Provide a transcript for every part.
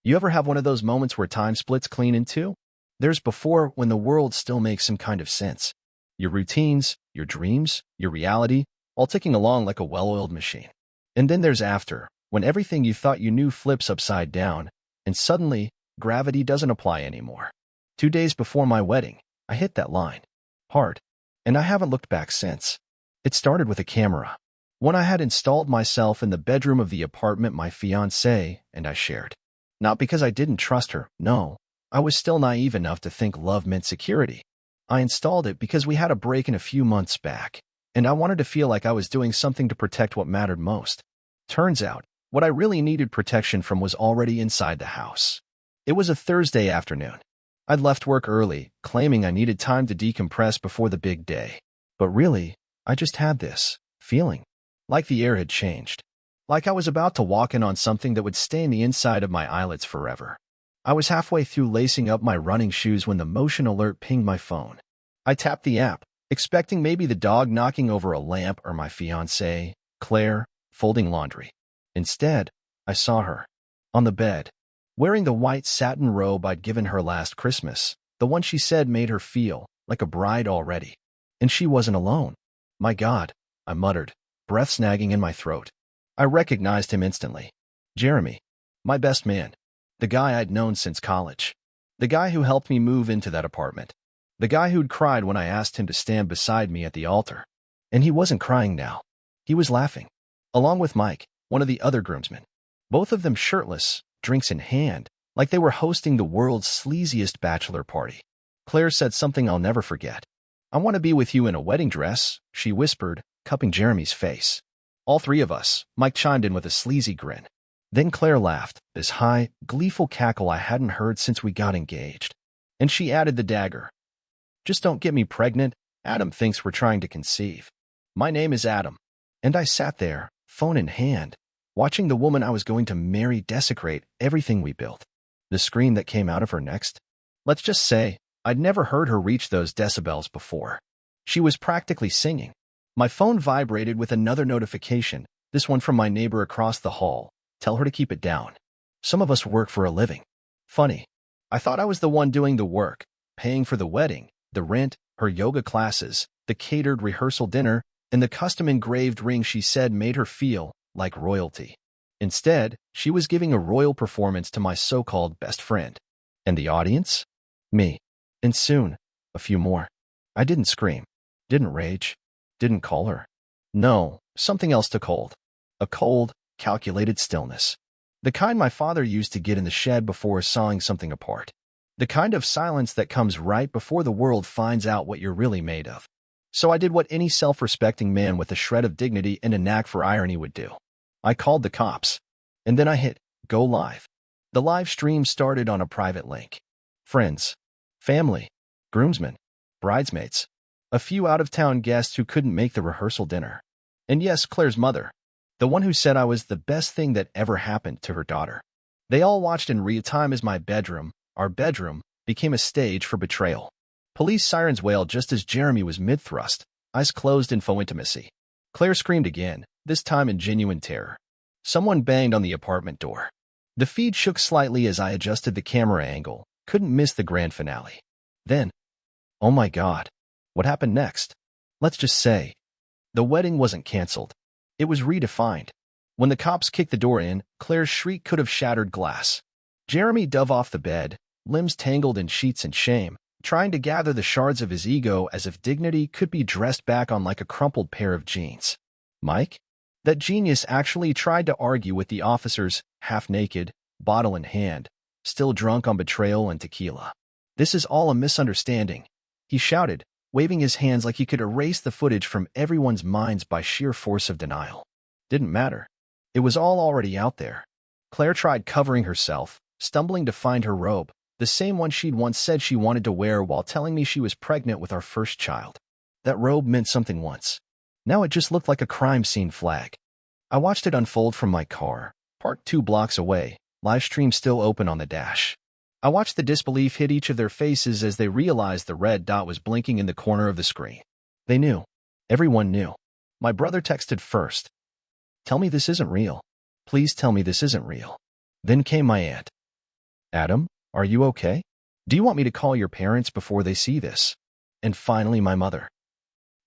You ever have one of those moments where time splits clean in two? There's before, when the world still makes some kind of sense. Your routines, your dreams, your reality, all ticking along like a well-oiled machine. And then there's after, when everything you thought you knew flips upside down, and suddenly, gravity doesn't apply anymore. 2 days before my wedding, I hit that line. Hard. And I haven't looked back since. It started with a camera. One I had installed myself in the bedroom of the apartment my fiancée and I shared. Not because I didn't trust her, no. I was still naive enough to think love meant security. I installed it because we had a break in a few months back, and I wanted to feel like I was doing something to protect what mattered most. Turns out, what I really needed protection from was already inside the house. It was a Thursday afternoon. I'd left work early, claiming I needed time to decompress before the big day. But really, I just had this feeling. Like the air had changed. Like I was about to walk in on something that would stain the inside of my eyelids forever. I was halfway through lacing up my running shoes when the motion alert pinged my phone. I tapped the app, expecting maybe the dog knocking over a lamp or my fiancée, Claire, folding laundry. Instead, I saw her. On the bed. Wearing the white satin robe I'd given her last Christmas, the one she said made her feel like a bride already. And she wasn't alone. My God, I muttered, breath snagging in my throat. I recognized him instantly. Jeremy. My best man. The guy I'd known since college. The guy who helped me move into that apartment. The guy who'd cried when I asked him to stand beside me at the altar. And he wasn't crying now. He was laughing. Along with Mike, one of the other groomsmen. Both of them shirtless, drinks in hand, like they were hosting the world's sleaziest bachelor party. Claire said something I'll never forget. I want to be with you in a wedding dress, she whispered, cupping Jeremy's face. All three of us, Mike chimed in with a sleazy grin. Then Claire laughed, this high, gleeful cackle I hadn't heard since we got engaged. And she added the dagger. Just don't get me pregnant. Adam thinks we're trying to conceive. My name is Adam. And I sat there, phone in hand, watching the woman I was going to marry desecrate everything we built. The scream that came out of her next. Let's just say, I'd never heard her reach those decibels before. She was practically singing. My phone vibrated with another notification, this one from my neighbor across the hall. Tell her to keep it down. Some of us work for a living. Funny. I thought I was the one doing the work, paying for the wedding, the rent, her yoga classes, the catered rehearsal dinner, and the custom-engraved ring she said made her feel like royalty. Instead, she was giving a royal performance to my so-called best friend. And the audience? Me. And soon, a few more. I didn't scream, didn't rage, didn't call her. No, something else took hold. A cold, calculated stillness. The kind my father used to get in the shed before sawing something apart. The kind of silence that comes right before the world finds out what you're really made of. So I did what any self-respecting man with a shred of dignity and a knack for irony would do. I called the cops. And then I hit go live. The live stream started on a private link. Friends, family, groomsmen, bridesmaids, a few out-of-town guests who couldn't make the rehearsal dinner. And yes, Claire's mother. The one who said I was the best thing that ever happened to her daughter. They all watched in real time as my bedroom, our bedroom, became a stage for betrayal. Police sirens wailed just as Jeremy was mid-thrust, eyes closed in faux intimacy. Claire screamed again, this time in genuine terror. Someone banged on the apartment door. The feed shook slightly as I adjusted the camera angle, couldn't miss the grand finale. Then, oh my God, what happened next? Let's just say, the wedding wasn't canceled. It was redefined. When the cops kicked the door in, Claire's shriek could have shattered glass. Jeremy dove off the bed, limbs tangled in sheets and shame, trying to gather the shards of his ego as if dignity could be dressed back on like a crumpled pair of jeans. Mike? That genius actually tried to argue with the officers, half-naked, bottle in hand, still drunk on betrayal and tequila. This is all a misunderstanding, he shouted, waving his hands like he could erase the footage from everyone's minds by sheer force of denial. Didn't matter. It was all already out there. Claire tried covering herself, stumbling to find her robe, the same one she'd once said she wanted to wear while telling me she was pregnant with our first child. That robe meant something once. Now it just looked like a crime scene flag. I watched it unfold from my car, parked 2 blocks away, live stream still open on the dash. I watched the disbelief hit each of their faces as they realized the red dot was blinking in the corner of the screen. They knew. Everyone knew. My brother texted first. Tell me this isn't real. Please tell me this isn't real. Then came my aunt. Adam, are you okay? Do you want me to call your parents before they see this? And finally, my mother.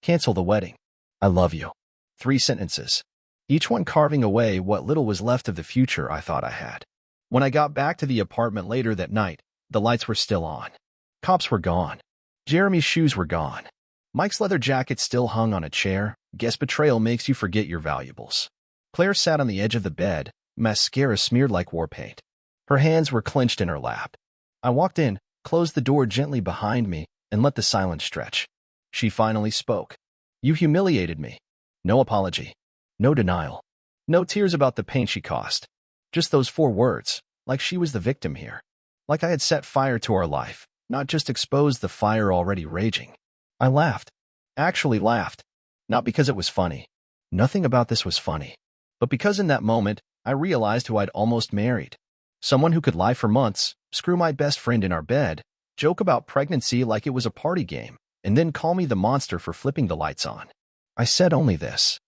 Cancel the wedding. I love you. 3 sentences, each one carving away what little was left of the future I thought I had. When I got back to the apartment later that night, the lights were still on. Cops were gone. Jeremy's shoes were gone. Mike's leather jacket still hung on a chair. Guess betrayal makes you forget your valuables. Claire sat on the edge of the bed, mascara smeared like war paint. Her hands were clenched in her lap. I walked in, closed the door gently behind me, and let the silence stretch. She finally spoke. You humiliated me. No apology. No denial. No tears about the pain she caused. Just those 4 words, like she was the victim here. Like I had set fire to our life, not just exposed the fire already raging. I laughed. Actually laughed. Not because it was funny. Nothing about this was funny. But because in that moment, I realized who I'd almost married. Someone who could lie for months, screw my best friend in our bed, joke about pregnancy like it was a party game, and then call me the monster for flipping the lights on. I said only this.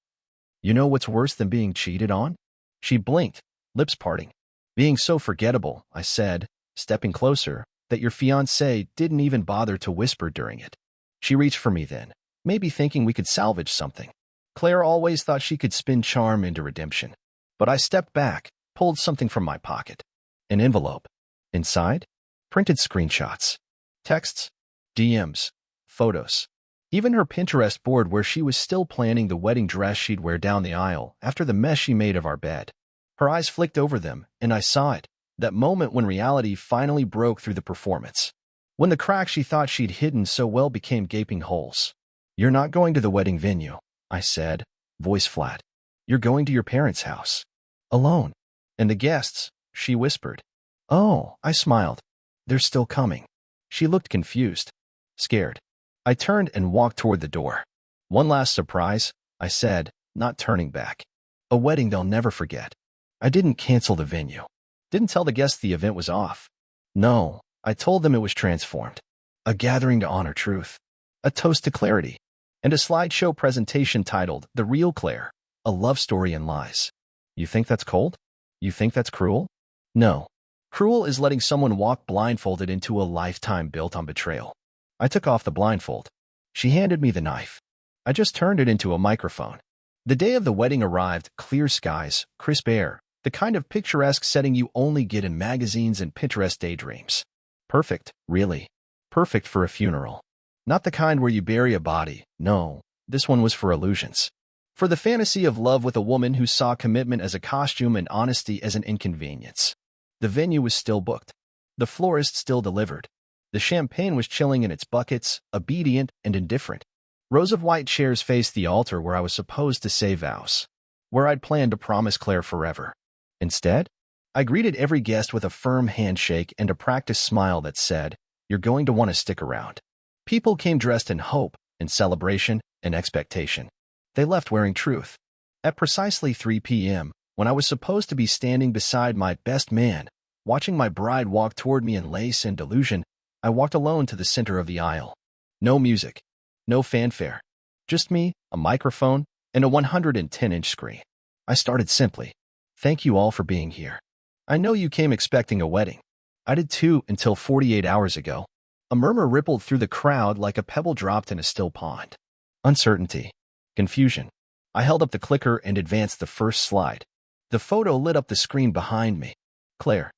You know what's worse than being cheated on? She blinked, lips parting. Being so forgettable, I said, stepping closer, that your fiancé didn't even bother to whisper during it. She reached for me then, maybe thinking we could salvage something. Claire always thought she could spin charm into redemption. But I stepped back, pulled something from my pocket. An envelope. Inside? Printed screenshots. Texts. DMs. Photos. Even her Pinterest board where she was still planning the wedding dress she'd wear down the aisle after the mess she made of our bed. Her eyes flicked over them, and I saw it, that moment when reality finally broke through the performance. When the cracks she thought she'd hidden so well became gaping holes. You're not going to the wedding venue, I said, voice flat. You're going to your parents' house. Alone. And the guests, she whispered. Oh, I smiled. They're still coming. She looked confused. Scared. I turned and walked toward the door. One last surprise, I said, not turning back. A wedding they'll never forget. I didn't cancel the venue. Didn't tell the guests the event was off. No, I told them it was transformed. A gathering to honor truth. A toast to clarity. And a slideshow presentation titled The Real Claire, A Love Story in Lies. You think that's cold? You think that's cruel? No. Cruel is letting someone walk blindfolded into a lifetime built on betrayal. I took off the blindfold. She handed me the knife. I just turned it into a microphone. The day of the wedding arrived, clear skies, crisp air, the kind of picturesque setting you only get in magazines and Pinterest daydreams. Perfect, really. Perfect for a funeral. Not the kind where you bury a body, no, this one was for illusions. For the fantasy of love with a woman who saw commitment as a costume and honesty as an inconvenience. The venue was still booked. The florist still delivered. The champagne was chilling in its buckets, obedient and indifferent. Rows of white chairs faced the altar where I was supposed to say vows, where I'd planned to promise Claire forever. Instead, I greeted every guest with a firm handshake and a practiced smile that said, "You're going to want to stick around." People came dressed in hope, in celebration, and expectation. They left wearing truth. At precisely 3 p.m., when I was supposed to be standing beside my best man, watching my bride walk toward me in lace and delusion, I walked alone to the center of the aisle. No music. No fanfare. Just me, a microphone, and a 110-inch screen. I started simply. Thank you all for being here. I know you came expecting a wedding. I did too until 48 hours ago. A murmur rippled through the crowd like a pebble dropped in a still pond. Uncertainty. Confusion. I held up the clicker and advanced the first slide. The photo lit up the screen behind me. Claire.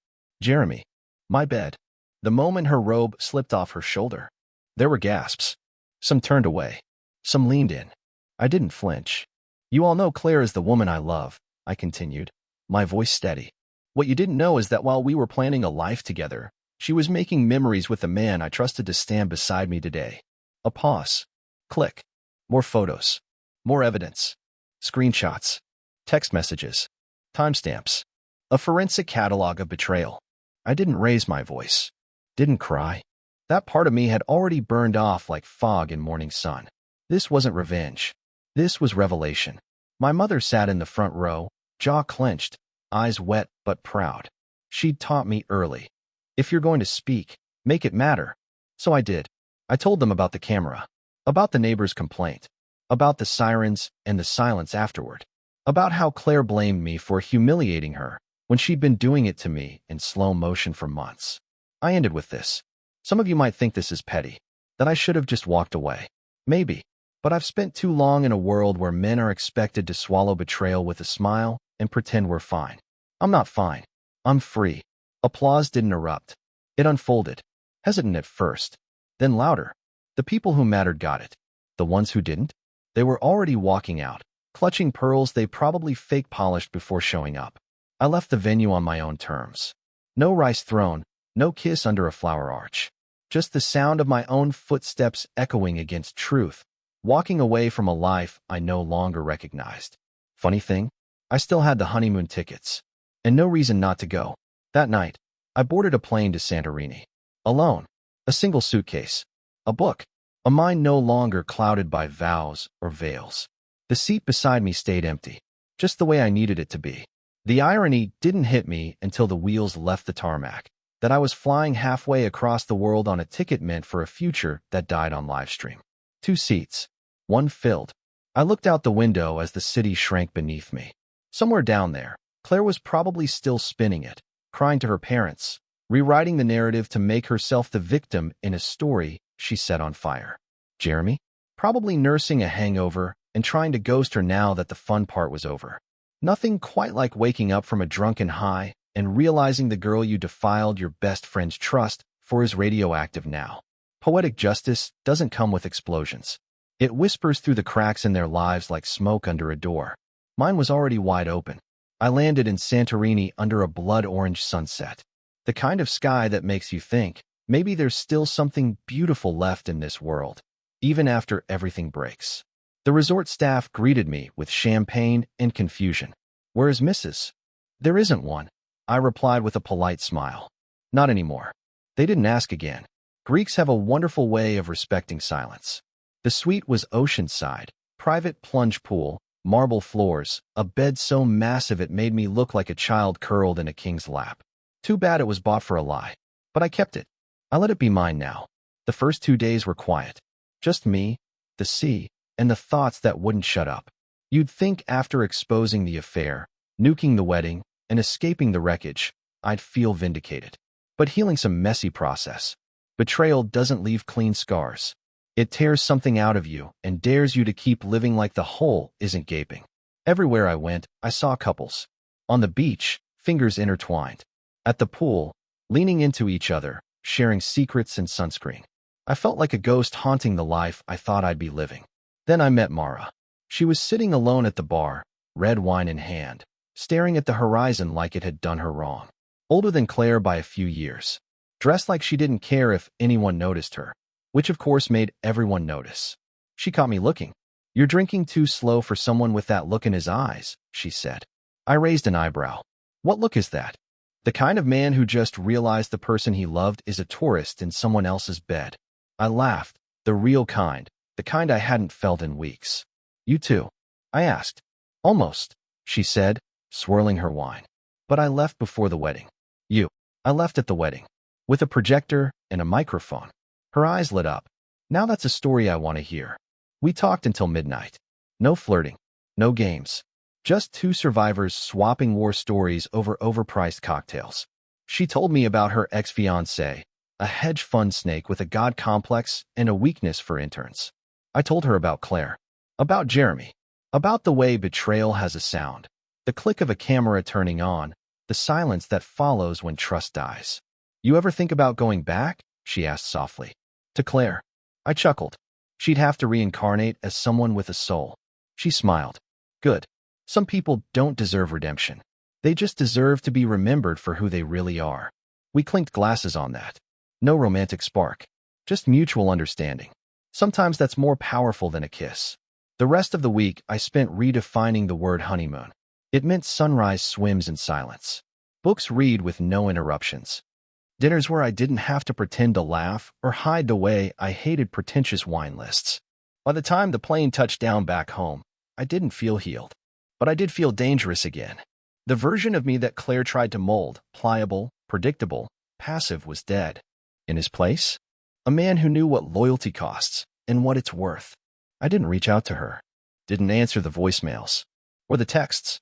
Jeremy. My bed. The moment her robe slipped off her shoulder. There were gasps. Some turned away. Some leaned in. I didn't flinch. You all know Claire is the woman I love, I continued, my voice steady. What you didn't know is that while we were planning a life together, she was making memories with the man I trusted to stand beside me today. A pause. Click. More photos. More evidence. Screenshots. Text messages. Timestamps. A forensic catalog of betrayal. I didn't raise my voice. Didn't cry. That part of me had already burned off like fog in morning sun. This wasn't revenge. This was revelation. My mother sat in the front row, jaw clenched, eyes wet but proud. She'd taught me early. If you're going to speak, make it matter. So I did. I told them about the camera, about the neighbor's complaint, about the sirens and the silence afterward, about how Claire blamed me for humiliating her, when she'd been doing it to me in slow motion for months. I ended with this. Some of you might think this is petty, that I should have just walked away. Maybe. But I've spent too long in a world where men are expected to swallow betrayal with a smile and pretend we're fine. I'm not fine. I'm free. Applause didn't erupt. It unfolded. Hesitant at first, then louder. The people who mattered got it. The ones who didn't? They were already walking out, clutching pearls they probably fake polished before showing up. I left the venue on my own terms. No rice throne, no kiss under a flower arch. Just the sound of my own footsteps echoing against truth, walking away from a life I no longer recognized. Funny thing, I still had the honeymoon tickets, and no reason not to go. That night, I boarded a plane to Santorini. Alone. A single suitcase. A book. A mind no longer clouded by vows or veils. The seat beside me stayed empty, just the way I needed it to be. The irony didn't hit me until the wheels left the tarmac, that I was flying halfway across the world on a ticket meant for a future that died on livestream. 2 seats. One filled. I looked out the window as the city shrank beneath me. Somewhere down there, Claire was probably still spinning it, crying to her parents, rewriting the narrative to make herself the victim in a story she set on fire. Jeremy? Probably nursing a hangover and trying to ghost her now that the fun part was over. Nothing quite like waking up from a drunken high and realizing the girl you defiled your best friend's trust for is radioactive now. Poetic justice doesn't come with explosions. It whispers through the cracks in their lives like smoke under a door. Mine was already wide open. I landed in Santorini under a blood-orange sunset. The kind of sky that makes you think, maybe there's still something beautiful left in this world, even after everything breaks. The resort staff greeted me with champagne and confusion. "Where is Mrs.?" "There isn't one," I replied with a polite smile. "Not anymore." They didn't ask again. Greeks have a wonderful way of respecting silence. The suite was oceanside, private plunge pool, marble floors, a bed so massive it made me look like a child curled in a king's lap. Too bad it was bought for a lie. But I kept it. I let it be mine now. The first 2 days were quiet. Just me, the sea, and the thoughts that wouldn't shut up. You'd think after exposing the affair, nuking the wedding, and escaping the wreckage, I'd feel vindicated. But healing's a messy process. Betrayal doesn't leave clean scars. It tears something out of you and dares you to keep living like the hole isn't gaping. Everywhere I went, I saw couples. On the beach, fingers intertwined. At the pool, leaning into each other, sharing secrets and sunscreen. I felt like a ghost haunting the life I thought I'd be living. Then I met Mara. She was sitting alone at the bar, red wine in hand, staring at the horizon like it had done her wrong. Older than Claire by a few years. Dressed like she didn't care if anyone noticed her, which of course made everyone notice. She caught me looking. "You're drinking too slow for someone with that look in his eyes," she said. I raised an eyebrow. "What look is that?" "The kind of man who just realized the person he loved is a tourist in someone else's bed." I laughed. "The real kind. The kind I hadn't felt in weeks." "You too?" I asked. "Almost," she said, swirling her wine. "But I left before the wedding." "You?" "I left at the wedding. With a projector and a microphone." Her eyes lit up. "Now that's a story I want to hear." We talked until midnight. No flirting. No games. Just 2 survivors swapping war stories over overpriced cocktails. She told me about her ex-fiancé, a hedge fund snake with a god complex and a weakness for interns. I told her about Claire. About Jeremy. About the way betrayal has a sound. The click of a camera turning on. The silence that follows when trust dies. "You ever think about going back?" she asked softly. "To Claire." I chuckled. She'd have to reincarnate as someone with a soul. She smiled. "Good. Some people don't deserve redemption. They just deserve to be remembered for who they really are." We clinked glasses on that. No romantic spark. Just mutual understanding. Sometimes that's more powerful than a kiss. The rest of the week I spent redefining the word honeymoon. It meant sunrise swims in silence. Books read with no interruptions. Dinners where I didn't have to pretend to laugh or hide the way I hated pretentious wine lists. By the time the plane touched down back home, I didn't feel healed. But I did feel dangerous again. The version of me that Claire tried to mold, pliable, predictable, passive, was dead. In his place, a man who knew what loyalty costs and what it's worth. I didn't reach out to her. Didn't answer the voicemails. Or the texts.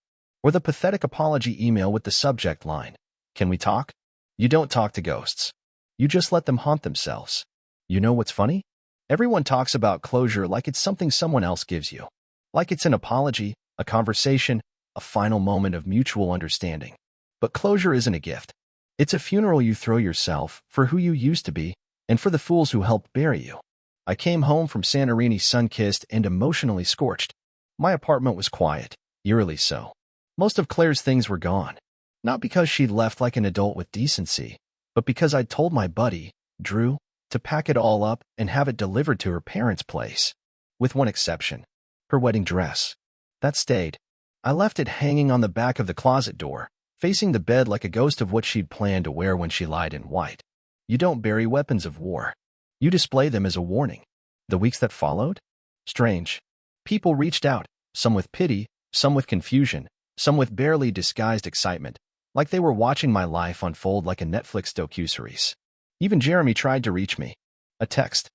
Or the pathetic apology email with the subject line, "Can we talk?" You don't talk to ghosts. You just let them haunt themselves. You know what's funny? Everyone talks about closure like it's something someone else gives you. Like it's an apology, a conversation, a final moment of mutual understanding. But closure isn't a gift. It's a funeral you throw yourself for who you used to be and for the fools who helped bury you. I came home from Santorini sun-kissed and emotionally scorched. My apartment was quiet, eerily so. Most of Claire's things were gone. Not because she'd left like an adult with decency, but because I'd told my buddy, Drew, to pack it all up and have it delivered to her parents' place. With one exception, her wedding dress. That stayed. I left it hanging on the back of the closet door, facing the bed like a ghost of what she'd planned to wear when she lied in white. You don't bury weapons of war. You display them as a warning. The weeks that followed? Strange. People reached out, some with pity, some with confusion, some with barely disguised excitement, like they were watching my life unfold like a Netflix docuseries. Even Jeremy tried to reach me. A text.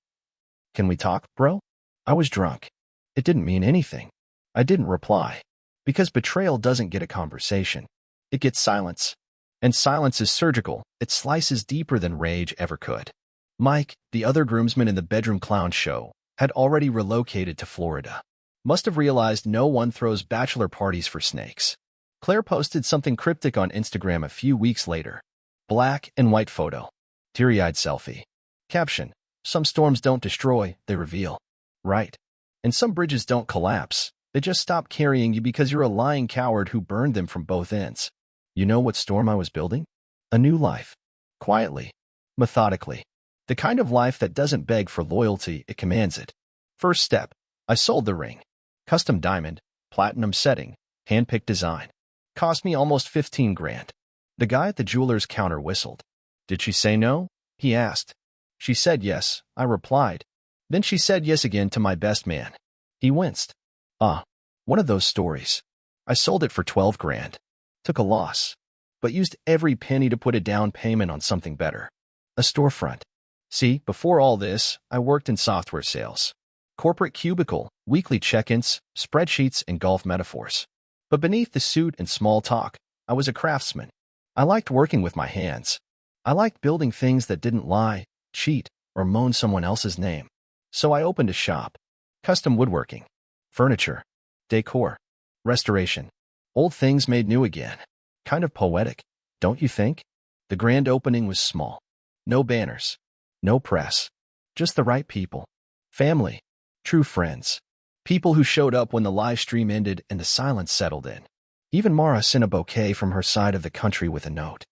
"Can we talk, bro?" I was drunk. It didn't mean anything. I didn't reply. Because betrayal doesn't get a conversation. It gets silence. And silence is surgical. It slices deeper than rage ever could. Mike, the other groomsman in the bedroom clown show, had already relocated to Florida. Must have realized no one throws bachelor parties for snakes. Claire posted something cryptic on Instagram a few weeks later. Black and white photo. Teary-eyed selfie. Caption: "Some storms don't destroy, they reveal." Right. And some bridges don't collapse. They just stop carrying you because you're a lying coward who burned them from both ends. You know what storm I was building? A new life. Quietly. Methodically. The kind of life that doesn't beg for loyalty, it commands it. First step. I sold the ring. Custom diamond, platinum setting, hand-picked design. Cost me almost 15 grand. The guy at the jeweler's counter whistled. "Did she say no?" he asked. "She said yes," I replied. Then she said yes again to my best man. He winced. One of those stories. I sold it for 12 grand. Took a loss. But used every penny to put a down payment on something better. A storefront. See, before all this, I worked in software sales. Corporate cubicle, weekly check-ins, spreadsheets, and golf metaphors. But beneath the suit and small talk, I was a craftsman. I liked working with my hands. I liked building things that didn't lie, cheat, or moan someone else's name. So I opened a shop. Custom woodworking. Furniture. Decor. Restoration. Old things made new again. Kind of poetic, don't you think? The grand opening was small. No banners. No press. Just the right people. Family. True friends. People who showed up when the live stream ended and the silence settled in. Even Mara sent a bouquet from her side of the country with a note.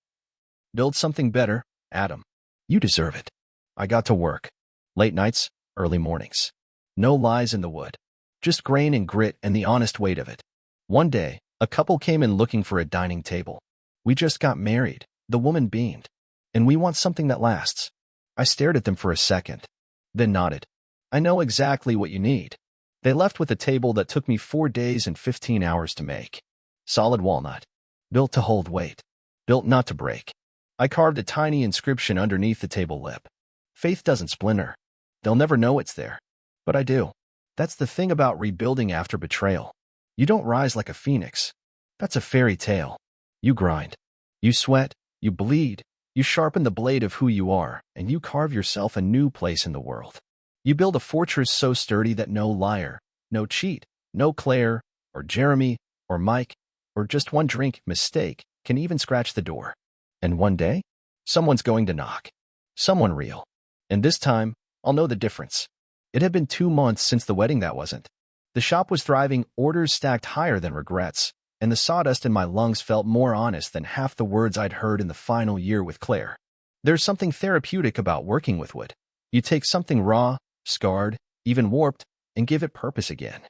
"Build something better, Adam. You deserve it." I got to work. Late nights, early mornings. No lies in the wood. Just grain and grit and the honest weight of it. One day, a couple came in looking for a dining table. "We just got married," the woman beamed. "And we want something that lasts." I stared at them for a second, then nodded. "I know exactly what you need." They left with a table that took me 4 days and 15 hours to make. Solid walnut. Built to hold weight. Built not to break. I carved a tiny inscription underneath the table lip. "Faith doesn't splinter. They'll never know it's there. But I do." That's the thing about rebuilding after betrayal. You don't rise like a phoenix. That's a fairy tale. You grind. You sweat. You bleed. You sharpen the blade of who you are, and you carve yourself a new place in the world. You build a fortress so sturdy that no liar, no cheat, no Claire, or Jeremy, or Mike, or just one drink mistake can even scratch the door. And one day, someone's going to knock. Someone real. And this time, I'll know the difference. It had been 2 months since the wedding that wasn't. The shop was thriving, orders stacked higher than regrets, and the sawdust in my lungs felt more honest than half the words I'd heard in the final year with Claire. There's something therapeutic about working with wood. You take something raw, scarred, even warped, and give it purpose again.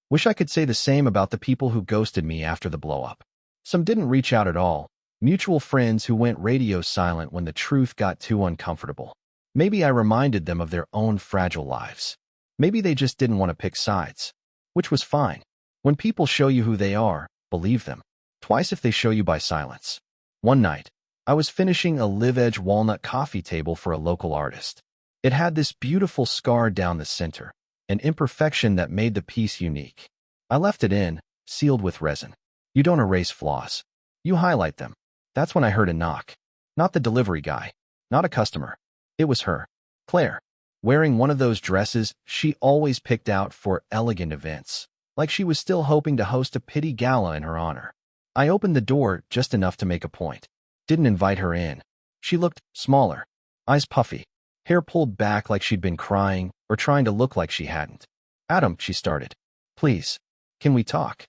Wish I could say the same about the people who ghosted me after the blow-up. Some didn't reach out at all. Mutual friends who went radio silent when the truth got too uncomfortable. Maybe I reminded them of their own fragile lives. Maybe they just didn't want to pick sides. Which was fine. When people show you who they are, believe them. Twice if they show you by silence. One night, I was finishing a live-edge walnut coffee table for a local artist. It had this beautiful scar down the center, an imperfection that made the piece unique. I left it in, sealed with resin. You don't erase flaws. You highlight them. That's when I heard a knock. Not the delivery guy. Not a customer. It was her. Claire. Wearing one of those dresses she always picked out for elegant events. Like she was still hoping to host a pity gala in her honor. I opened the door just enough to make a point. Didn't invite her in. She looked smaller. Eyes puffy. Hair pulled back like she'd been crying or trying to look like she hadn't. Adam, she started. Please. Can we talk?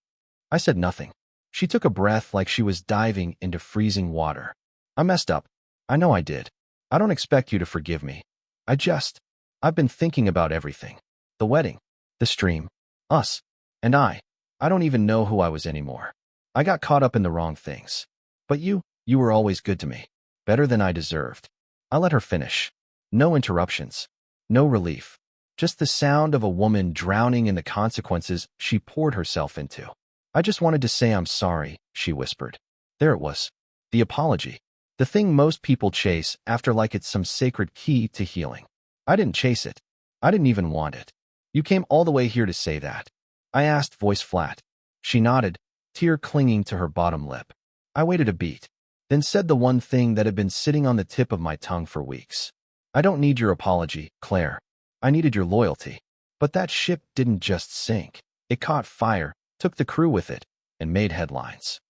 I said nothing. She took a breath like she was diving into freezing water. I messed up. I know I did. I don't expect you to forgive me. I've been thinking about everything. The wedding. The stream. Us. And I don't even know who I was anymore. I got caught up in the wrong things. But you were always good to me. Better than I deserved. I let her finish. No interruptions. No relief. Just the sound of a woman drowning in the consequences she poured herself into. I just wanted to say I'm sorry, she whispered. There it was. The apology. The thing most people chase after like it's some sacred key to healing. I didn't chase it. I didn't even want it. You came all the way here to say that. I asked, voice flat. She nodded, tear clinging to her bottom lip. I waited a beat, then said the one thing that had been sitting on the tip of my tongue for weeks. I don't need your apology, Claire. I needed your loyalty. But that ship didn't just sink. It caught fire, took the crew with it, and made headlines.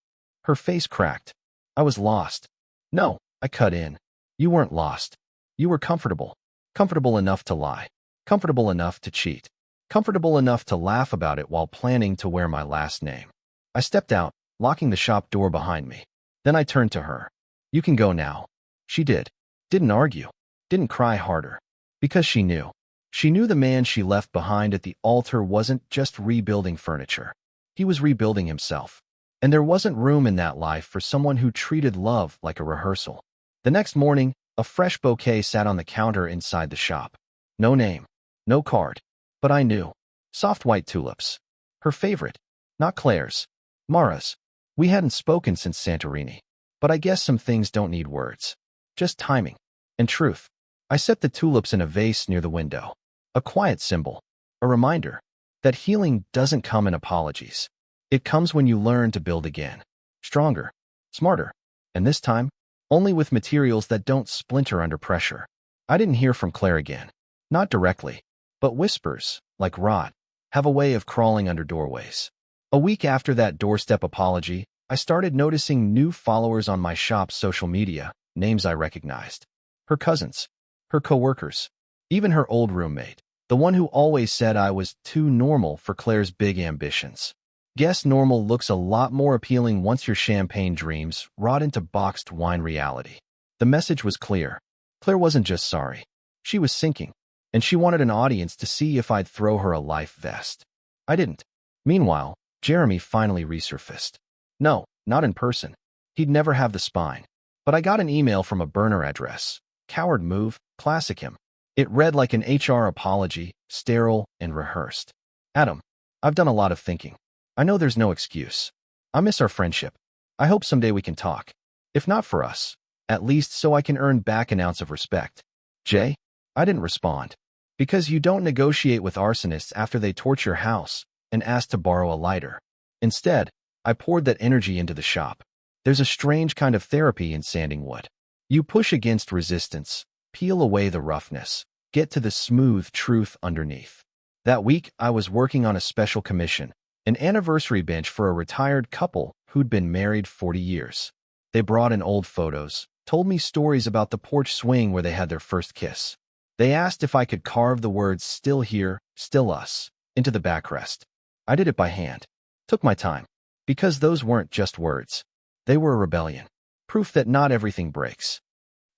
Her face cracked. I was lost. No, I cut in. You weren't lost. You were comfortable. Comfortable enough to lie. Comfortable enough to cheat. Comfortable enough to laugh about it while planning to wear my last name. I stepped out, locking the shop door behind me. Then I turned to her. You can go now. She did. Didn't argue. Didn't cry harder. Because she knew. She knew the man she left behind at the altar wasn't just rebuilding furniture. He was rebuilding himself. And there wasn't room in that life for someone who treated love like a rehearsal. The next morning, a fresh bouquet sat on the counter inside the shop. No name. No card. But I knew. Soft white tulips. Her favorite. Not Claire's. Mara's. We hadn't spoken since Santorini. But I guess some things don't need words. Just timing. And truth. I set the tulips in a vase near the window. A quiet symbol. A reminder that healing doesn't come in apologies. It comes when you learn to build again. Stronger. Smarter. And this time, only with materials that don't splinter under pressure. I didn't hear from Claire again. Not directly. But whispers, like rot, have a way of crawling under doorways. A week after that doorstep apology, I started noticing new followers on my shop's social media, names I recognized. Her cousins. Her coworkers. Even her old roommate. The one who always said I was too normal for Claire's big ambitions. Guess normal looks a lot more appealing once your champagne dreams rot into boxed wine reality. The message was clear. Claire wasn't just sorry. She was sinking. And she wanted an audience to see if I'd throw her a life vest. I didn't. Meanwhile, Jeremy finally resurfaced. No, not in person. He'd never have the spine. But I got an email from a burner address. Coward move, classic him. It read like an HR apology, sterile and rehearsed. Adam, I've done a lot of thinking. I know there's no excuse. I miss our friendship. I hope someday we can talk. If not for us, at least so I can earn back an ounce of respect. Jay? I didn't respond. Because you don't negotiate with arsonists after they torch your house and ask to borrow a lighter. Instead, I poured that energy into the shop. There's a strange kind of therapy in sanding wood. You push against resistance, peel away the roughness, get to the smooth truth underneath. That week, I was working on a special commission, an anniversary bench for a retired couple who'd been married 40 years. They brought in old photos, told me stories about the porch swing where they had their first kiss. They asked if I could carve the words "still here, still us" into the backrest. I did it by hand. Took my time. Because those weren't just words. They were a rebellion. Proof that not everything breaks.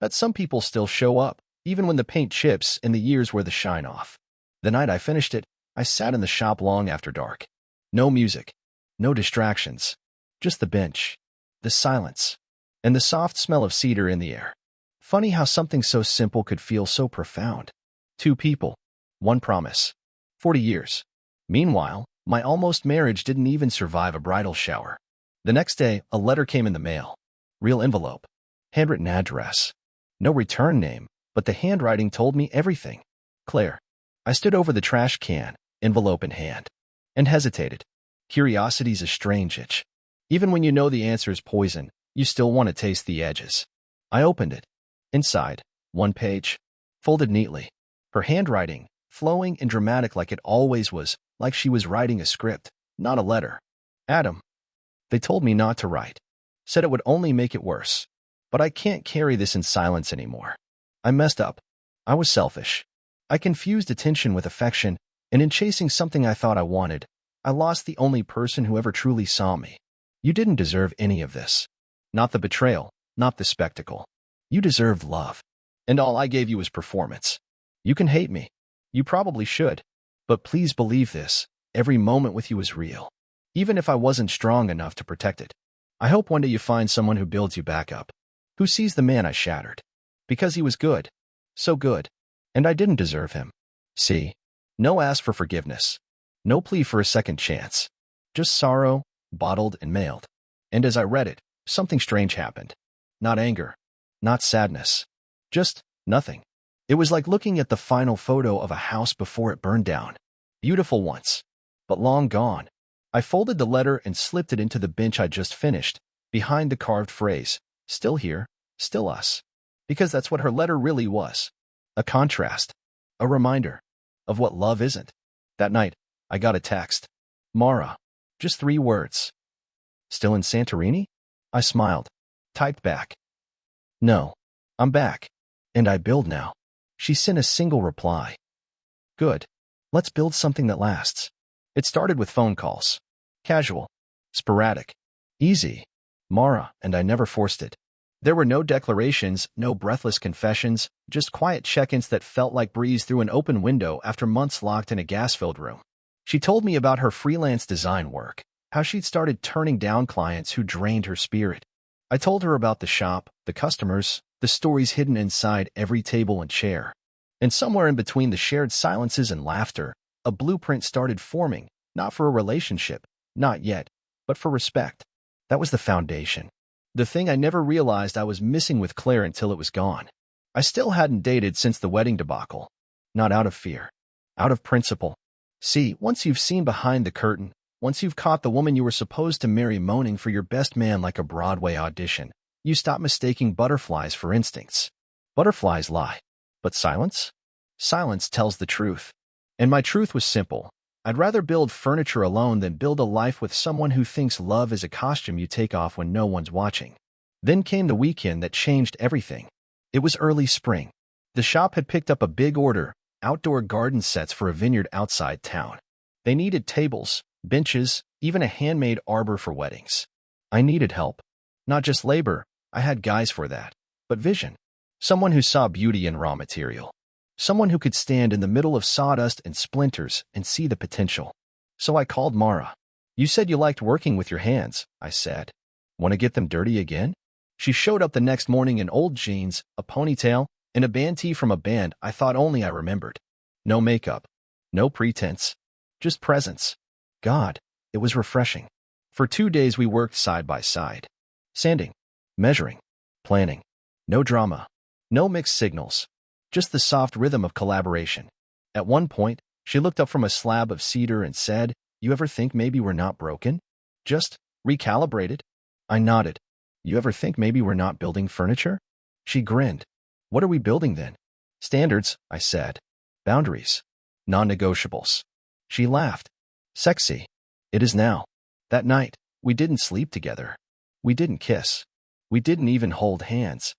That some people still show up, even when the paint chips and the years wear the shine off. The night I finished it, I sat in the shop long after dark. No music. No distractions. Just the bench. The silence. And the soft smell of cedar in the air. Funny how something so simple could feel so profound. 2 people. 1 promise. 40 years. Meanwhile, my almost marriage didn't even survive a bridal shower. The next day, a letter came in the mail. Real envelope. Handwritten address. No return name, but the handwriting told me everything. Claire. I stood over the trash can, envelope in hand, and hesitated. Curiosity's a strange itch. Even when you know the answer is poison, you still want to taste the edges. I opened it. Inside, one page, folded neatly. Her handwriting, flowing and dramatic like it always was, like she was writing a script, not a letter. Adam. They told me not to write. Said it would only make it worse. But I can't carry this in silence anymore. I messed up. I was selfish. I confused attention with affection, and in chasing something I thought I wanted, I lost the only person who ever truly saw me. You didn't deserve any of this. Not the betrayal, not the spectacle. You deserved love. And all I gave you was performance. You can hate me. You probably should. But please believe this, every moment with you is real. Even if I wasn't strong enough to protect it. I hope one day you find someone who builds you back up. Who sees the man I shattered. Because he was good. So good. And I didn't deserve him. See? No ask for forgiveness. No plea for a second chance. Just sorrow, bottled and mailed. And as I read it, something strange happened. Not anger. Not sadness. Just nothing. It was like looking at the final photo of a house before it burned down. Beautiful once. But long gone. I folded the letter and slipped it into the bench I just finished, behind the carved phrase, still here, still us. Because that's what her letter really was. A contrast. A reminder. Of what love isn't. That night, I got a text. Mara. Just 3 words. Still in Santorini? I smiled. Typed back. No. I'm back. And I build now. She sent a single reply. Good. Let's build something that lasts. It started with phone calls. Casual. Sporadic. Easy. Mara, and I never forced it. There were no declarations, no breathless confessions, just quiet check-ins that felt like breeze through an open window after months locked in a gas-filled room. She told me about her freelance design work, how she'd started turning down clients who drained her spirit. I told her about the shop, the customers, the stories hidden inside every table and chair. And somewhere in between the shared silences and laughter, a blueprint started forming, not for a relationship, not yet, but for respect. That was the foundation. The thing I never realized I was missing with Claire until it was gone. I still hadn't dated since the wedding debacle. Not out of fear. Out of principle. See, once you've seen behind the curtain, once you've caught the woman you were supposed to marry moaning for your best man like a Broadway audition, you stop mistaking butterflies for instincts. Butterflies lie. But silence? Silence tells the truth. And my truth was simple. I'd rather build furniture alone than build a life with someone who thinks love is a costume you take off when no one's watching. Then came the weekend that changed everything. It was early spring. The shop had picked up a big order, outdoor garden sets for a vineyard outside town. They needed tables, benches, even a handmade arbor for weddings. I needed help. Not just labor, I had guys for that, but vision. Someone who saw beauty in raw material. Someone who could stand in the middle of sawdust and splinters and see the potential. So I called Mara. You said you liked working with your hands, I said. Want to get them dirty again? She showed up the next morning in old jeans, a ponytail, and a band tee from a band I thought only I remembered. No makeup. No pretense. Just presence. God, it was refreshing. For 2 days we worked side by side. Sanding. Measuring. Planning. No drama. No mixed signals. Just the soft rhythm of collaboration. At one point, she looked up from a slab of cedar and said, You ever think maybe we're not broken? Just recalibrated? I nodded. You ever think maybe we're not building furniture? She grinned. What are we building then? Standards, I said. Boundaries. Non-negotiables. She laughed. Sexy. It is now. That night, we didn't sleep together. We didn't kiss. We didn't even hold hands.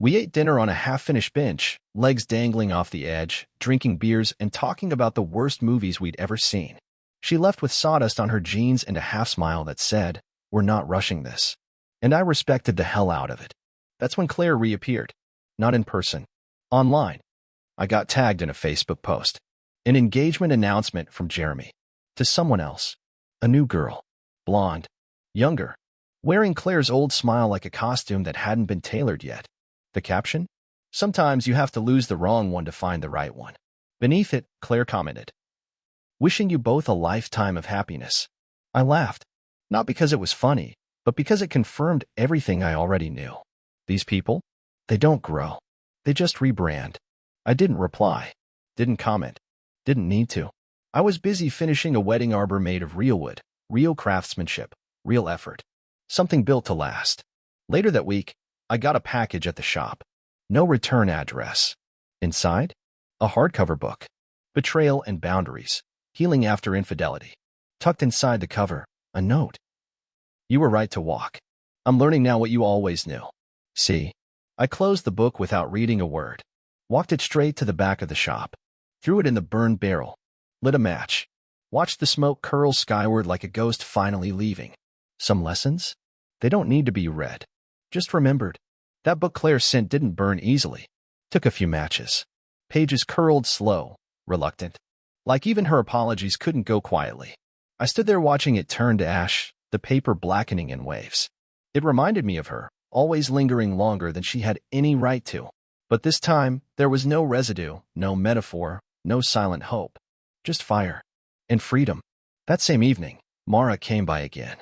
We ate dinner on a half-finished bench, legs dangling off the edge, drinking beers and talking about the worst movies we'd ever seen. She left with sawdust on her jeans and a half-smile that said, We're not rushing this. And I respected the hell out of it. That's when Claire reappeared. Not in person. Online. I got tagged in a Facebook post. An engagement announcement from Jeremy. To someone else. A new girl. Blonde. Younger. Wearing Claire's old smile like a costume that hadn't been tailored yet. The caption? Sometimes you have to lose the wrong one to find the right one. Beneath it, Claire commented. Wishing you both a lifetime of happiness. I laughed. Not because it was funny, but because it confirmed everything I already knew. These people? They don't grow. They just rebrand. I didn't reply. Didn't comment. Didn't need to. I was busy finishing a wedding arbor made of real wood, real craftsmanship, real effort. Something built to last. Later that week, I got a package at the shop. No return address. Inside, a hardcover book. Betrayal and Boundaries. Healing After Infidelity. Tucked inside the cover, a note. You were right to walk. I'm learning now what you always knew. See? I closed the book without reading a word. Walked it straight to the back of the shop. Threw it in the burned barrel. Lit a match. Watched the smoke curl skyward like a ghost finally leaving. Some lessons? They don't need to be read. Just remembered. That book Claire sent didn't burn easily. Took a few matches. Pages curled slow, reluctant. Like even her apologies couldn't go quietly. I stood there watching it turn to ash, the paper blackening in waves. It reminded me of her, always lingering longer than she had any right to. But this time, there was no residue, no metaphor, no silent hope. Just fire. And freedom. That same evening, Mara came by again.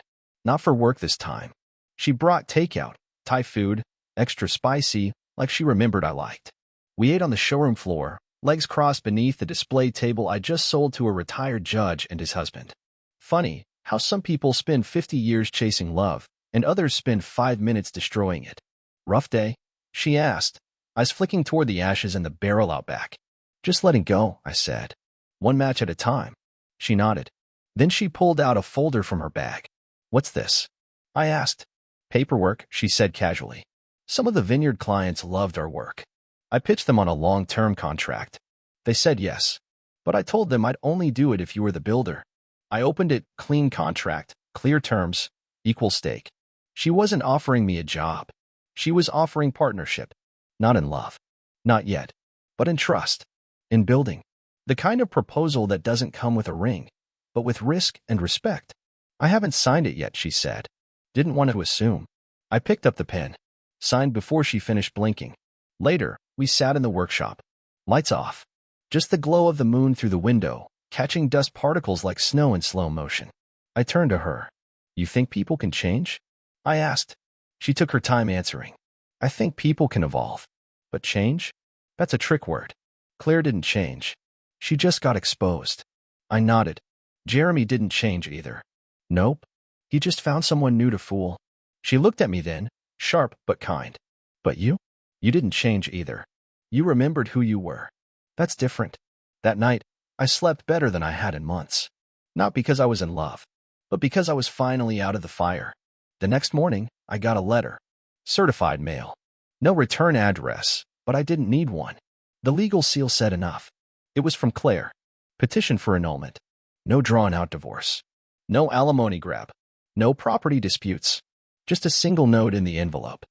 Not for work this time. She brought takeout, Thai food, extra spicy, like she remembered I liked. We ate on the showroom floor, legs crossed beneath the display table I just sold to a retired judge and his husband. Funny how some people spend 50 years chasing love, and others spend 5 minutes destroying it. Rough day? She asked, eyes flicking toward the ashes in the barrel out back. Just letting go, I said. One match at a time. She nodded. Then she pulled out a folder from her bag. What's this? I asked. Paperwork, she said casually. Some of the vineyard clients loved our work. I pitched them on a long-term contract. They said yes, but I told them I'd only do it if you were the builder. I opened it, clean contract, clear terms, equal stake. She wasn't offering me a job. She was offering partnership. Not in love. Not yet. But in trust. In building. The kind of proposal that doesn't come with a ring, but with risk and respect. I haven't signed it yet, she said. Didn't want to assume. I picked up the pen. Signed before she finished blinking. Later, we sat in the workshop. Lights off. Just the glow of the moon through the window, catching dust particles like snow in slow motion. I turned to her. You think people can change? I asked. She took her time answering. I think people can evolve. But change? That's a trick word. Claire didn't change. She just got exposed. I nodded. Jeremy didn't change either. Nope. He just found someone new to fool. She looked at me then, sharp but kind. But you? You didn't change either. You remembered who you were. That's different. That night, I slept better than I had in months. Not because I was in love, but because I was finally out of the fire. The next morning, I got a letter. Certified mail. No return address, but I didn't need one. The legal seal said enough. It was from Claire. Petition for annulment. No drawn-out divorce. No alimony grab. No property disputes. Just a single note in the envelope.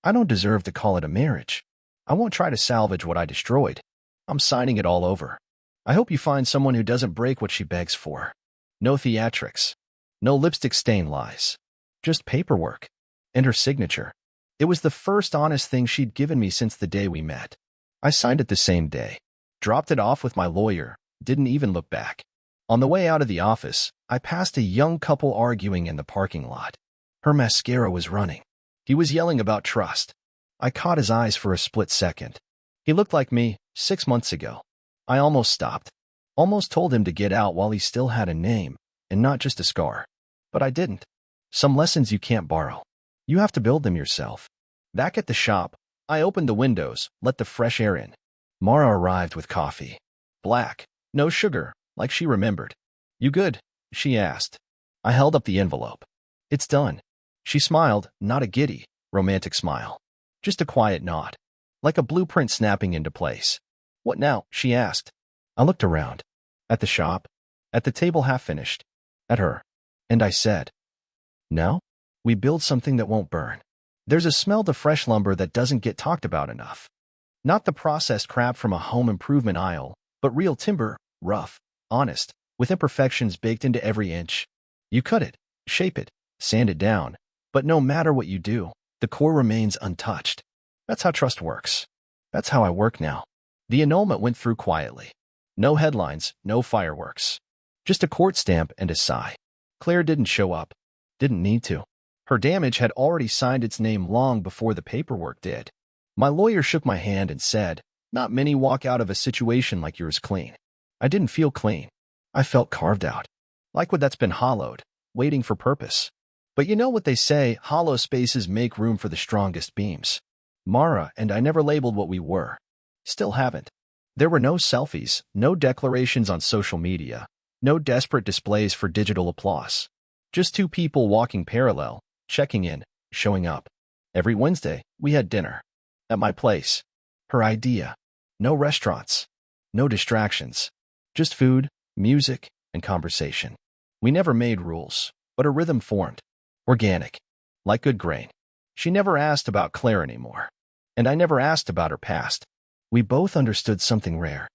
I don't deserve to call it a marriage. I won't try to salvage what I destroyed. I'm signing it all over. I hope you find someone who doesn't break what she begs for. No theatrics. No lipstick stain lies. Just paperwork. And her signature. It was the first honest thing she'd given me since the day we met. I signed it the same day. Dropped it off with my lawyer. Didn't even look back. On the way out of the office, I passed a young couple arguing in the parking lot. Her mascara was running. He was yelling about trust. I caught his eyes for a split second. He looked like me 6 months ago. I almost stopped. Almost told him to get out while he still had a name, and not just a scar. But I didn't. Some lessons you can't borrow. You have to build them yourself. Back at the shop, I opened the windows, let the fresh air in. Mara arrived with coffee. Black, no sugar, like she remembered. You good? She asked. I held up the envelope. It's done. She smiled, not a giddy, romantic smile. Just a quiet nod. Like a blueprint snapping into place. What now? She asked. I looked around. At the shop. At the table half finished. At her. And I said, now? We build something that won't burn. There's a smell to fresh lumber that doesn't get talked about enough. Not the processed crap from a home improvement aisle, but real timber, rough, honest, with imperfections baked into every inch. You cut it, shape it, sand it down, but no matter what you do, the core remains untouched. That's how trust works. That's how I work now. The annulment went through quietly. No headlines, no fireworks. Just a court stamp and a sigh. Claire didn't show up. Didn't need to. Her damage had already signed its name long before the paperwork did. My lawyer shook my hand and said, not many walk out of a situation like yours clean. I didn't feel clean. I felt carved out. Like wood that's been hollowed, waiting for purpose. But you know what they say, hollow spaces make room for the strongest beams. Mara and I never labeled what we were. Still haven't. There were no selfies, no declarations on social media, no desperate displays for digital applause. Just two people walking parallel, checking in, showing up. Every Wednesday, we had dinner. At my place. Her idea. No restaurants. No distractions. Just food, music, and conversation. We never made rules, but a rhythm formed. Organic. Like good grain. She never asked about Claire anymore. And I never asked about her past. We both understood something rare.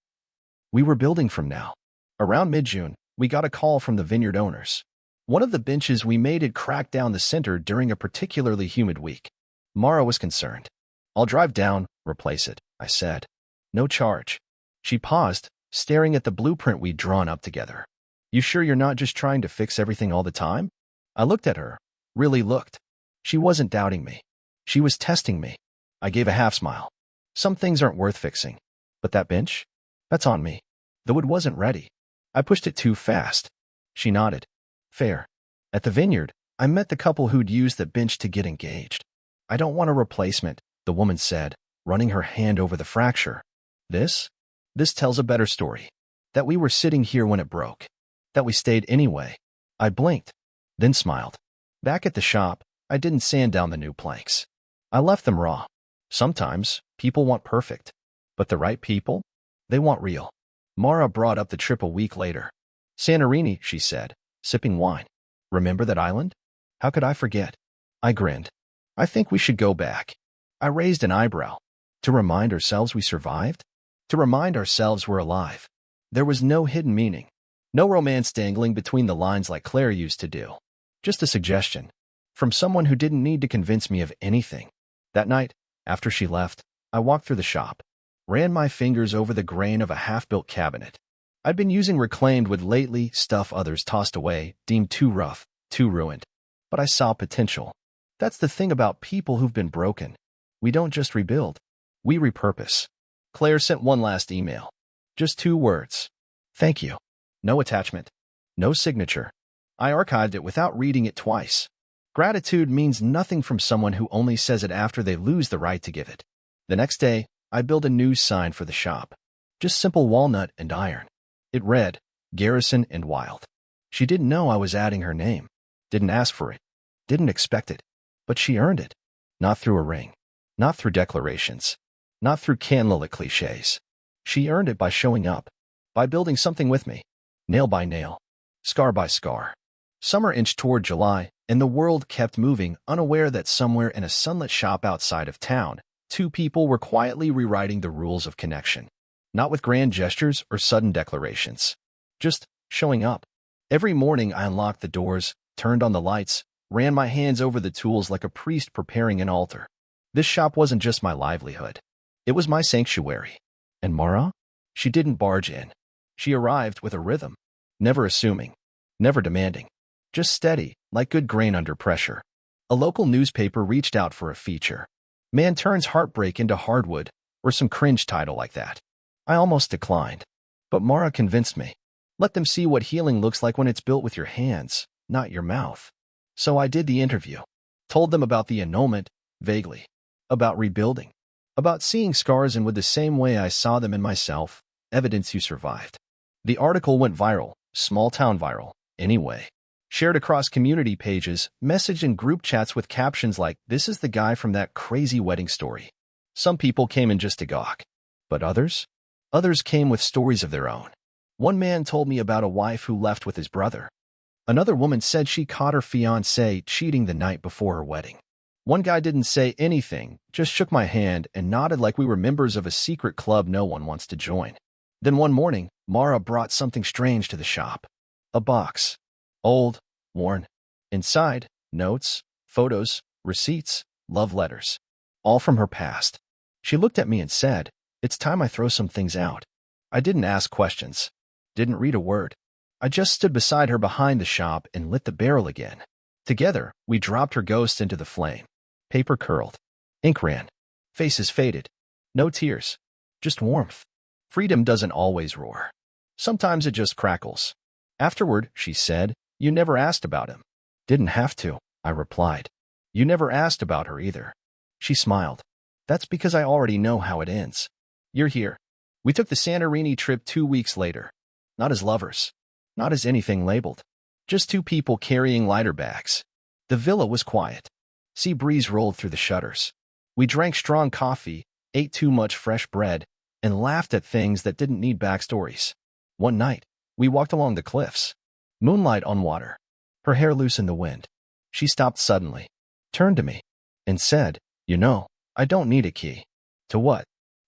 We were building from now. Around mid-June, we got a call from the vineyard owners. One of the benches we made had cracked down the center during a particularly humid week. Mara was concerned. I'll drive down, replace it, I said. No charge. She paused, staring at the blueprint we'd drawn up together. You sure you're not just trying to fix everything all the time? I looked at her, really looked. She wasn't doubting me. She was testing me. I gave a half smile. Some things aren't worth fixing. But that bench? That's on me. The wood wasn't ready. I pushed it too fast. She nodded. Fair. At the vineyard, I met the couple who'd used the bench to get engaged. I don't want a replacement, the woman said, running her hand over the fracture. This tells a better story. That we were sitting here when it broke. That we stayed anyway. I blinked, then smiled. Back at the shop, I didn't sand down the new planks. I left them raw. Sometimes, people want perfect. But the right people? They want real. Mara brought up the trip a week later. Santorini, she said, sipping wine. Remember that island? How could I forget? I grinned. I think we should go back. I raised an eyebrow. To remind ourselves we survived? To remind ourselves we're alive. There was no hidden meaning. No romance dangling between the lines like Claire used to do. Just a suggestion. From someone who didn't need to convince me of anything. That night, after she left, I walked through the shop, ran my fingers over the grain of a half-built cabinet. I'd been using reclaimed wood lately, stuff others tossed away, deemed too rough, too ruined. But I saw potential. That's the thing about people who've been broken. We don't just rebuild. We repurpose. Claire sent one last email. Just 2 words. Thank you. No attachment. No signature. I archived it without reading it twice. Gratitude means nothing from someone who only says it after they lose the right to give it. The next day, I built a new sign for the shop. Just simple walnut and iron. It read, Garrison and Wild. She didn't know I was adding her name. Didn't ask for it. Didn't expect it. But she earned it. Not through a ring. Not through declarations. Not through candlelit cliches. She earned it by showing up. By building something with me. Nail by nail. Scar by scar. Summer inched toward July, and the world kept moving, unaware that somewhere in a sunlit shop outside of town, 2 people were quietly rewriting the rules of connection. Not with grand gestures or sudden declarations. Just showing up. Every morning I unlocked the doors, turned on the lights, ran my hands over the tools like a priest preparing an altar. This shop wasn't just my livelihood. It was my sanctuary. And Mara? She didn't barge in. She arrived with a rhythm. Never assuming. Never demanding. Just steady, like good grain under pressure. A local newspaper reached out for a feature. Man turns heartbreak into hardwood, or some cringe title like that. I almost declined. But Mara convinced me. Let them see what healing looks like when it's built with your hands, not your mouth. So I did the interview. Told them about the annulment, vaguely. About rebuilding. About seeing scars in wood the same way I saw them in myself, evidence you survived. The article went viral, small-town viral, anyway. Shared across community pages, messaged in group chats with captions like, "This is the guy from that crazy wedding story." Some people came in just to gawk. But others? Others came with stories of their own. One man told me about a wife who left with his brother. Another woman said she caught her fiancé cheating the night before her wedding. One guy didn't say anything, just shook my hand and nodded like we were members of a secret club no one wants to join. Then one morning, Mara brought something strange to the shop. A box. Old, worn. Inside, notes, photos, receipts, love letters. All from her past. She looked at me and said, "It's time I throw some things out." I didn't ask questions. Didn't read a word. I just stood beside her behind the shop and lit the barrel again. Together, we dropped her ghost into the flame. Paper curled. Ink ran. Faces faded. No tears. Just warmth. Freedom doesn't always roar. Sometimes it just crackles. Afterward, she said, "You never asked about him." Didn't have to. I replied. You never asked about her either. She smiled. That's because I already know how it ends. You're here. We took the Santorini trip 2 weeks later. Not as lovers. Not as anything labeled. Just two people carrying lighter bags. The villa was quiet. Sea breeze rolled through the shutters. We drank strong coffee, ate too much fresh bread, and laughed at things that didn't need backstories. One night, we walked along the cliffs. Moonlight on water. Her hair loose in the wind. She stopped suddenly, turned to me, and said, "You know, I don't need a key." "To what?"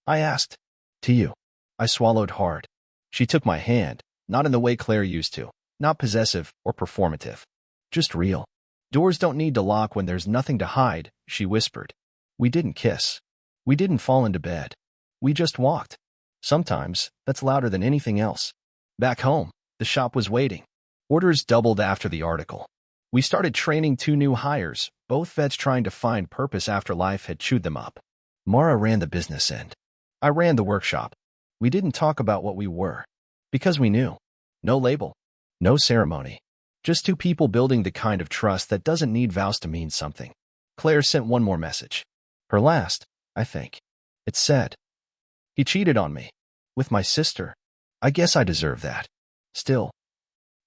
I asked. "To you." I swallowed hard. She took my hand, not in the way Claire used to, not possessive or performative. Just real. "Doors don't need to lock when there's nothing to hide," she whispered. We didn't kiss. We didn't fall into bed. We just walked. Sometimes, that's louder than anything else. Back home, the shop was waiting. Orders doubled after the article. We started training 2 new hires, both vets trying to find purpose after life had chewed them up. Mara ran the business end. I ran the workshop. We didn't talk about what we were. Because we knew. No label. No ceremony. Just 2 people building the kind of trust that doesn't need vows to mean something. Claire sent one more message. Her last, I think. It said, "He cheated on me. With my sister. I guess I deserve that. Still.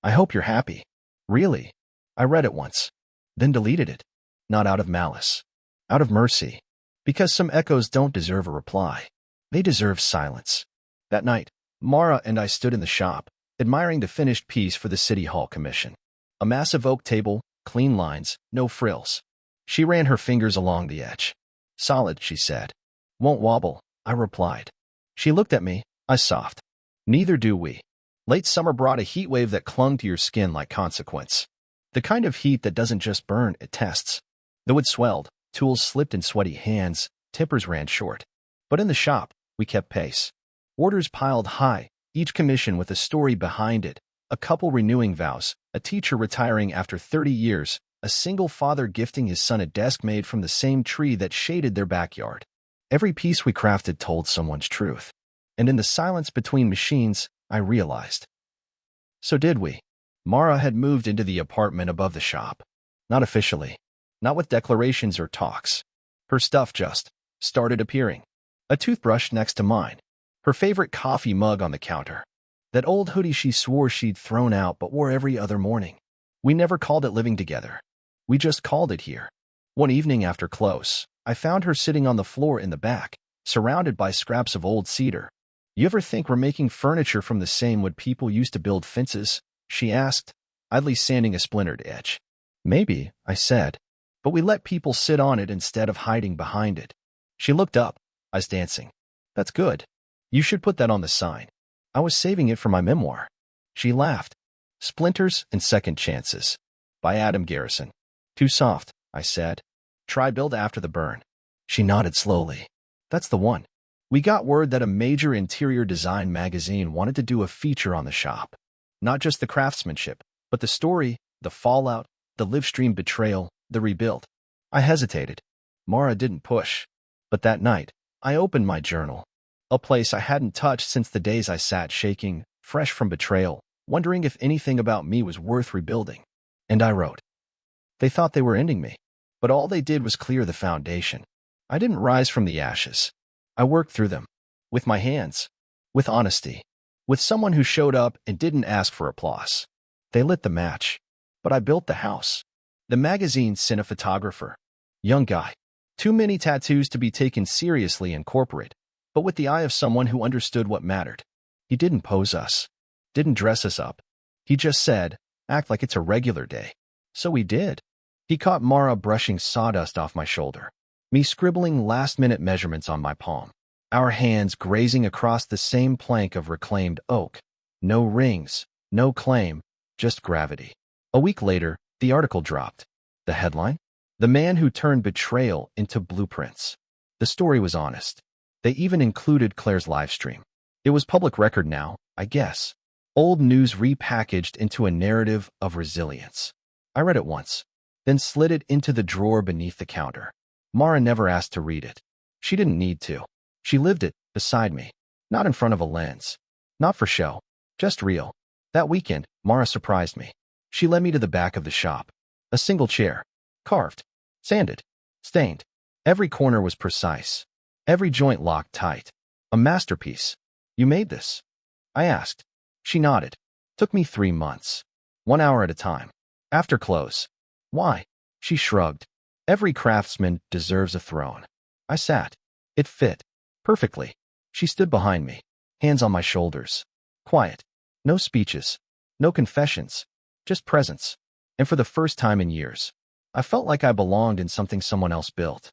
I hope you're happy." Really? I read it once. Then deleted it. Not out of malice. Out of mercy. Because some echoes don't deserve a reply. They deserve silence. That night, Mara and I stood in the shop, admiring the finished piece for the City Hall Commission. A massive oak table, clean lines, no frills. She ran her fingers along the edge. "Solid," she said. "Won't wobble," I replied. She looked at me, I soft. "Neither do we." Late summer brought a heat wave that clung to your skin like consequence. The kind of heat that doesn't just burn, it tests. The wood swelled, tools slipped in sweaty hands, tempers ran short. But in the shop, we kept pace. Orders piled high, each commission with a story behind it, a couple renewing vows, a teacher retiring after 30 years, a single father gifting his son a desk made from the same tree that shaded their backyard. Every piece we crafted told someone's truth. And in the silence between machines, I realized. So did we. Mara had moved into the apartment above the shop. Not officially. Not with declarations or talks. Her stuff just started appearing. A toothbrush next to mine. Her favorite coffee mug on the counter. That old hoodie she swore she'd thrown out but wore every other morning. We never called it living together. We just called it here. One evening after close, I found her sitting on the floor in the back, surrounded by scraps of old cedar. "You ever think we're making furniture from the same wood people used to build fences?" she asked, idly sanding a splintered edge. "Maybe," I said, "but we let people sit on it instead of hiding behind it." She looked up, eyes dancing. "That's good. You should put that on the sign. I was saving it for my memoir." She laughed. "Splinters and Second Chances." By Adam Garrison. "Too soft," I said. "Try Build After the Burn." She nodded slowly. "That's the one." We got word that a major interior design magazine wanted to do a feature on the shop. Not just the craftsmanship, but the story, the fallout, the live-stream betrayal, the rebuild. I hesitated. Mara didn't push. But that night, I opened my journal. A place I hadn't touched since the days I sat shaking, fresh from betrayal, wondering if anything about me was worth rebuilding. And I wrote. They thought they were ending me, but all they did was clear the foundation. I didn't rise from the ashes. I worked through them. With my hands. With honesty. With someone who showed up and didn't ask for applause. They lit the match. But I built the house. The magazine sent a photographer. Young guy. Too many tattoos to be taken seriously in corporate, but with the eye of someone who understood what mattered. He didn't pose us. Didn't dress us up. He just said, act like it's a regular day. So we did. He caught Mara brushing sawdust off my shoulder. Me scribbling last-minute measurements on my palm. Our hands grazing across the same plank of reclaimed oak. No rings, no claim, just gravity. A week later, the article dropped. The headline? The Man Who Turned Betrayal into Blueprints. The story was honest. They even included Claire's livestream. It was public record now, I guess. Old news repackaged into a narrative of resilience. I read it once, then slid it into the drawer beneath the counter. Mara never asked to read it. She didn't need to. She lived it, beside me. Not in front of a lens. Not for show. Just real. That weekend, Mara surprised me. She led me to the back of the shop. A single chair. Carved, sanded, stained. Every corner was precise. Every joint locked tight. A masterpiece. You made this? I asked. She nodded. Took me 3 months. 1 hour at a time. After close. Why? She shrugged. Every craftsman deserves a throne. I sat. It fit. Perfectly. She stood behind me. Hands on my shoulders. Quiet. No speeches. No confessions. Just presence. And for the first time in years, I felt like I belonged in something someone else built.